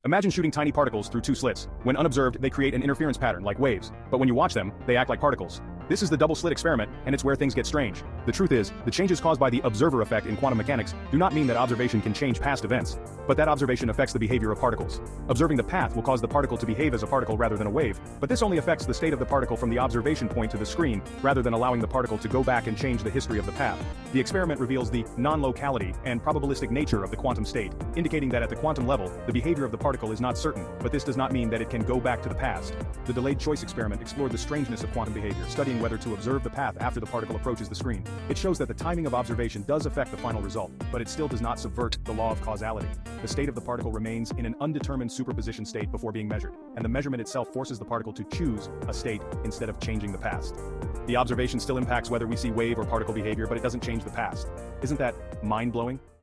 Imagine shooting tiny particles through two slits. When unobserved, they create an interference pattern like waves, but when you watch them, they act like particles. This is the double slit experiment, and it's where things get strange. The truth is, the changes caused by the observer effect in quantum mechanics do not mean that observation can change past events, but that observation affects the behavior of particles. Observing the path will cause the particle to behave as a particle rather than a wave, but this only affects the state of the particle from the observation point to the screen, rather than allowing the particle to go back and change the history of the path. The experiment reveals the non-locality and probabilistic nature of the quantum state, indicating that at the quantum level, the behavior of the particle is not certain, but this does not mean that it can go back to the past. The delayed choice experiment explored the strangeness of quantum behavior, studying whether to observe the path after the particle approaches the screen. It shows that the timing of observation does affect the final result, but it still does not subvert the law of causality. The state of the particle remains in an undetermined superposition state before being measured, and the measurement itself forces the particle to choose a state instead of changing the past. The observation still impacts whether we see wave or particle behavior, but it doesn't change the past. Isn't that mind-blowing?